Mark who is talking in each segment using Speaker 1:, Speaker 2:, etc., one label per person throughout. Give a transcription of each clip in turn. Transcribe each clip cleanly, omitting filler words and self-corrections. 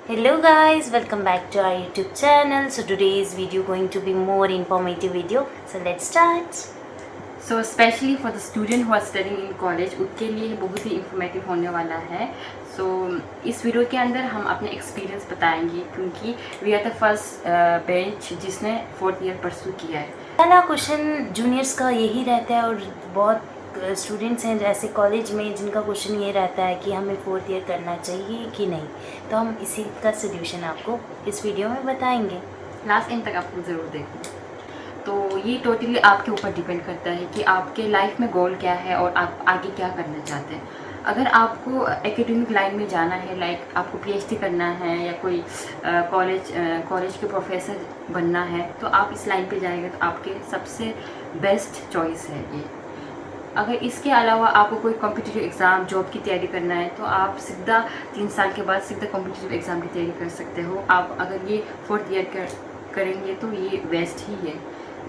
Speaker 1: Hello guys, welcome back to our YouTube channel. So today's video going to be more informative video. So let's start.
Speaker 2: So specially for the student who are studying in college उनके लिए बहुत ही informative होने वाला है। सो इस video के अंदर हम अपने एक्सपीरियंस बताएंगे क्योंकि we are the first bench जिसने 4th ईयर परसू किया है।
Speaker 1: पहला क्वेश्चन जूनियर्स का यही रहता है और बहुत स्टूडेंट्स हैं जैसे कॉलेज में जिनका क्वेश्चन ये रहता है कि हमें 4th ईयर करना चाहिए कि नहीं। तो हम इसी का सोल्यूशन आपको इस वीडियो में बताएंगे।
Speaker 2: लास्ट एंड तक आपको ज़रूर देखना। तो ये टोटली आपके ऊपर डिपेंड करता है कि आपके लाइफ में गोल क्या है और आप आगे क्या करना चाहते हैं। अगर आपको एकेडमिक लाइन में जाना है, लाइक आपको पीएचडी करना है या कोई कॉलेज के प्रोफेसर बनना है, तो आप इस लाइन पे जाएंगे तो आपके सबसे बेस्ट चॉइस है ये। अगर इसके अलावा आपको कोई कॉम्पिटिटिव एग्ज़ाम जॉब की तैयारी करना है तो आप सीधा 3 साल के बाद सीधा कॉम्पिटिटिव एग्ज़ाम की तैयारी कर सकते हो। आप अगर ये 4th ईयर करेंगे तो ये बेस्ट ही है।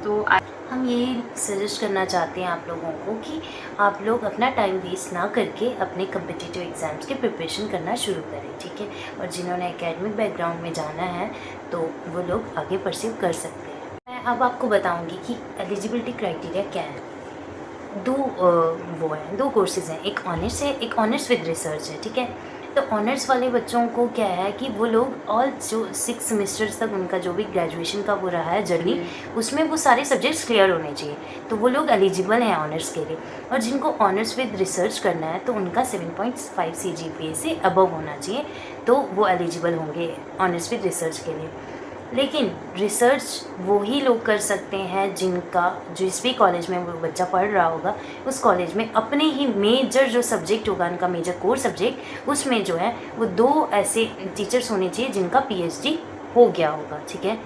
Speaker 2: तो
Speaker 1: हम ये सजेस्ट करना चाहते हैं आप लोगों को कि आप लोग अपना टाइम वेस्ट ना करके अपने कम्पिटिटिव एग्ज़ाम्स की प्रिपरेशन करना शुरू करें, ठीक है। और जिन्होंने एकेडमिक बैकग्राउंड में जाना है तो वो लोग आगे परस्यू कर सकते हैं। मैं अब आपको बताऊंगी कि एलिजिबिलिटी क्राइटेरिया क्या है। दो कोर्सेज़ हैं, एक ऑनर्स है, एक ऑनर्स विद रिसर्च है, ठीक है। तो ऑनर्स वाले बच्चों को क्या है कि वो लोग ऑल जो 6 सेमेस्टर्स तक उनका जो भी ग्रेजुएशन का वो रहा है जर्नी, उसमें वो सारे सब्जेक्ट्स क्लियर होने चाहिए, तो वो लोग एलिजिबल हैं ऑनर्स के लिए। और जिनको ऑनर्स विद रिसर्च करना है तो उनका 7.5 CGPA से अबव होना चाहिए, तो वो एलिजिबल होंगे ऑनर्स विद रिसर्च के लिए। लेकिन रिसर्च वो ही लोग कर सकते हैं जिनका जिस भी कॉलेज में वो बच्चा पढ़ रहा होगा उस कॉलेज में अपने ही मेजर जो सब्जेक्ट होगा, उनका मेजर कोर सब्जेक्ट, उसमें जो है वो 2 ऐसे टीचर्स होने चाहिए जिनका PhD हो गया होगा, ठीक है।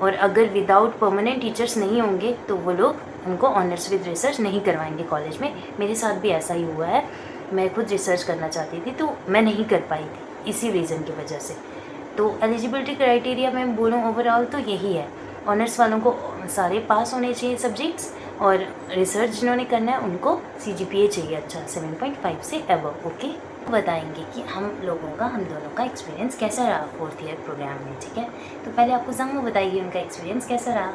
Speaker 1: और अगर विदाउट परमानेंट टीचर्स नहीं होंगे तो वो लोग उनको ऑनर्स विद रिसर्च नहीं करवाएंगे कॉलेज में। मेरे साथ भी ऐसा ही हुआ है। मैं खुद रिसर्च करना चाहती थी तो मैं नहीं कर पाई थी इसी रीज़न की वजह से। तो एलिजिबिलिटी क्राइटेरिया मैं बोलूँ ओवरऑल तो यही है, ऑनर्स वालों को सारे पास होने चाहिए सब्जेक्ट्स, और रिसर्च जिन्होंने करना है उनको CGPA चाहिए अच्छा 7.5 से अबव, ओके। बताएंगे कि हम दोनों का एक्सपीरियंस कैसा रहा 4th ईयर प्रोग्राम में, ठीक है। तो पहले आपको जंग बताइए उनका एक्सपीरियंस कैसा रहा।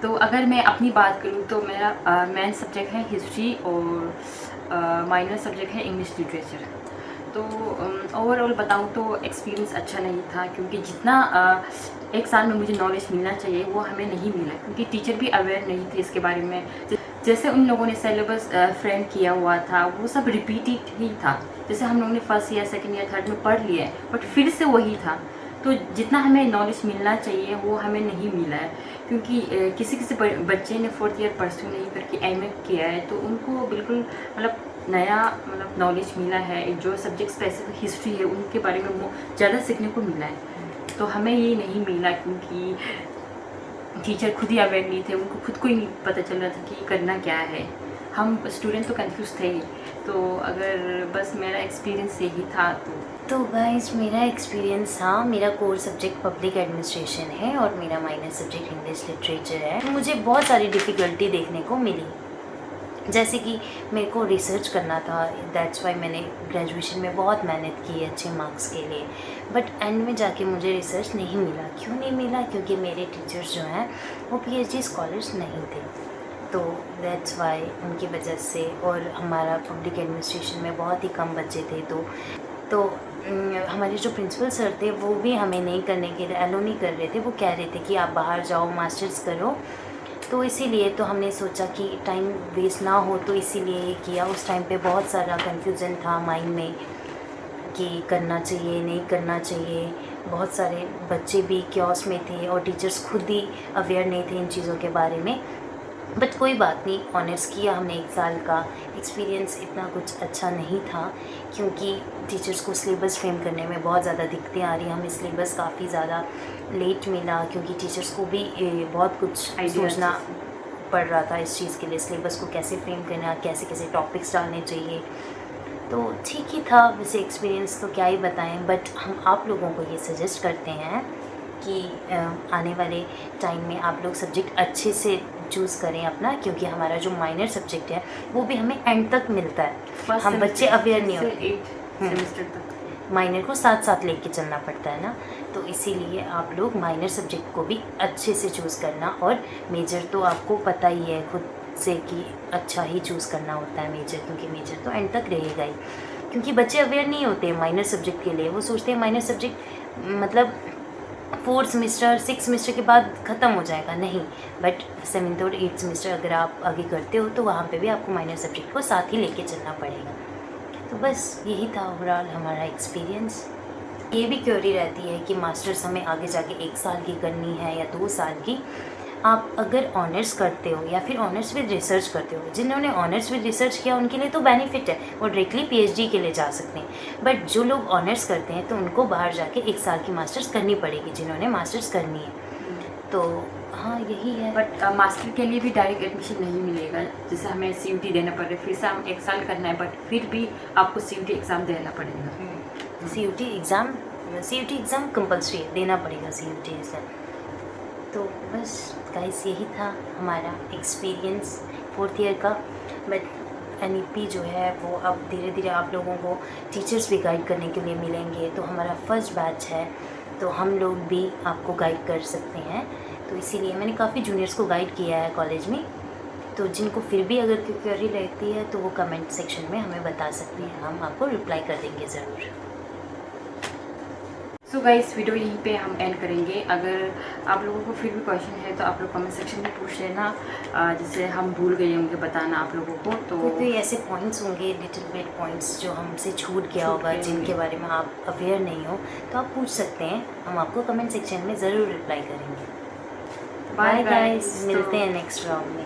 Speaker 2: तो अगर मैं अपनी बात करूँ तो मेरा मेन सब्जेक्ट है हिस्ट्री और माइनर सब्जेक्ट है इंग्लिश लिटरेचर। तो ओवरऑल बताऊँ तो एक्सपीरियंस अच्छा नहीं था क्योंकि जितना एक साल में मुझे नॉलेज मिलना चाहिए वो हमें नहीं मिला, क्योंकि टीचर भी अवेयर नहीं थे इसके बारे में। जैसे उन लोगों ने सिलेबस फ्रेम किया हुआ था वो सब रिपीटेड ही था, जैसे हम लोगों ने 1st year 2nd year 3rd में पढ़ लिया है बट फिर से वही था। तो जितना हमें नॉलेज मिलना चाहिए वो हमें नहीं मिला है, क्योंकि किसी बच्चे ने 4th ईयर परस्यू नहीं करके MA किया है तो उनको बिल्कुल नया नॉलेज मिला है। जो सब्जेक्ट स्पेसिफिक हिस्ट्री है उनके बारे में वो ज़्यादा सीखने को मिला है। तो हमें ये नहीं मिला क्योंकि टीचर खुद ही अवेयर नहीं थे, उनको खुद को ही नहीं पता चल रहा था कि करना क्या है। हम स्टूडेंट तो कंफ्यूज थे ही। तो अगर बस मेरा एक्सपीरियंस यही था।
Speaker 1: तो गाइस मेरा एक्सपीरियंस था, मेरा कोर सब्जेक्ट पब्लिक एडमिनिस्ट्रेशन है और मेरा माइनर सब्जेक्ट इंग्लिश लिटरेचर है। मुझे बहुत सारी डिफ़िकल्टी देखने को मिली, जैसे कि मेरे को रिसर्च करना था, दैट्स वाई मैंने ग्रेजुएशन में बहुत मेहनत की अच्छे मार्क्स के लिए, बट एंड में जाके मुझे रिसर्च नहीं मिला। क्यों नहीं मिला? क्योंकि मेरे टीचर्स जो हैं वो PhD स्कॉलर्स नहीं थे, तो दैट्स वाई उनकी वजह से। और हमारा पब्लिक एडमिनिस्ट्रेशन में बहुत ही कम बच्चे थे, तो हमारे जो प्रिंसिपल सर थे वो भी हमें नहीं करने के लिए एलो नहीं कर रहे थे। वो कह रहे थे कि आप बाहर जाओ मास्टर्स करो, तो इसीलिए तो हमने सोचा कि टाइम वेस्ट ना हो, तो इसीलिए ये किया। उस टाइम पे बहुत सारा कन्फ्यूज़न था माइंड में कि करना चाहिए नहीं करना चाहिए। बहुत सारे बच्चे भी क्योस में थे और टीचर्स खुद ही अवेयर नहीं थे इन चीज़ों के बारे में। बट कोई बात नहीं, ऑनर्स किया हमने 1 साल का। एक्सपीरियंस इतना कुछ अच्छा नहीं था क्योंकि टीचर्स को सिलेबस फ्रेम करने में बहुत ज़्यादा दिक्कतें आ रही। हमें सिलेबस काफ़ी ज़्यादा लेट मिला क्योंकि टीचर्स को भी बहुत कुछ सोचना पड़ रहा था इस चीज़ के लिए, सिलेबस को कैसे फ्रेम करना, कैसे कैसे टॉपिक्स डालने चाहिए। तो ठीक ही था वैसे एक्सपीरियंस तो क्या ही बताएं, बट हम आप लोगों को ये सजेस्ट करते हैं कि आने वाले टाइम में आप लोग सब्जेक्ट अच्छे से चूज़ करें अपना, क्योंकि हमारा जो माइनर सब्जेक्ट है वो भी हमें एंड तक मिलता है। हम बच्चे अवेयर नहीं होते।
Speaker 2: सेमेस्टर तक
Speaker 1: माइनर को साथ साथ लेके चलना पड़ता है ना, तो इसीलिए आप लोग माइनर सब्जेक्ट को भी अच्छे से चूज़ करना। और मेजर तो आपको पता ही है खुद से कि अच्छा ही चूज़ करना होता है मेजर, क्योंकि मेजर तो एंड तक रहेगा ही। क्योंकि बच्चे अवेयर नहीं होते माइनर सब्जेक्ट के लिए, वो सोचते हैं माइनर सब्जेक्ट मतलब 4th सेमेस्टर 6th सेमेस्टर के बाद ख़त्म हो जाएगा, नहीं। बट 7th और 8th सेमेस्टर अगर आप आगे करते हो तो वहाँ पे भी आपको माइनर सब्जेक्ट को साथ ही लेके चलना पड़ेगा। तो बस यही था ओवरऑल हमारा एक्सपीरियंस। ये भी क्वेरी रहती है कि मास्टर्स हमें आगे जाके 1 साल की करनी है या 2 साल की। आप अगर ऑनर्स करते हो या फिर ऑनर्स विद रिसर्च करते हो, जिन्होंने ऑनर्स विद रिसर्च किया उनके लिए तो बेनिफिट है, वो डायरेक्टली पीएचडी के लिए जा सकते हैं। बट जो लोग ऑनर्स करते हैं तो उनको बाहर जाके 1 साल की मास्टर्स करनी पड़ेगी, जिन्होंने मास्टर्स करनी है। तो हाँ यही है।
Speaker 2: बट मास्टर के लिए भी डायरेक्ट एडमिशन नहीं मिलेगा, जैसे हमें CUT देना पड़ रहा है, फिर से हम 1 साल करना है, बट फिर भी आपको CUT एग्ज़ाम देना पड़ेगा।
Speaker 1: CUT एग्ज़ाम कंपल्सरी है, देना पड़ेगा CUT एग्ज़ाम। तो बस गाइस यही था हमारा एक्सपीरियंस 4th ईयर का। बट NEP जो है वो अब धीरे धीरे आप लोगों को टीचर्स भी गाइड करने के लिए मिलेंगे। तो हमारा फर्स्ट बैच है, तो हम लोग भी आपको गाइड कर सकते हैं। तो इसीलिए मैंने काफ़ी जूनियर्स को गाइड किया है कॉलेज में। तो जिनको फिर भी अगर कोई क्वेरी रहती है तो वो कमेंट सेक्शन में हमें बता सकते हैं, हम आपको रिप्लाई कर देंगे ज़रूर।
Speaker 2: सो गाइस, वीडियो यहीं पे हम एंड करेंगे। अगर आप लोगों को फिर भी क्वेश्चन है तो आप लोग कमेंट सेक्शन में पूछ लेना, जैसे हम भूल गए होंगे बताना आप लोगों को। तो
Speaker 1: कोई ऐसे पॉइंट्स होंगे, लिटिल बिट पॉइंट्स जो हमसे छूट गया होगा, जिनके बारे में आप अवेयर नहीं हो, तो आप पूछ सकते हैं, हम आपको कमेंट सेक्शन में ज़रूर रिप्लाई करेंगे। बाय गाइस, मिलते हैं नेक्स्ट व्लॉग में।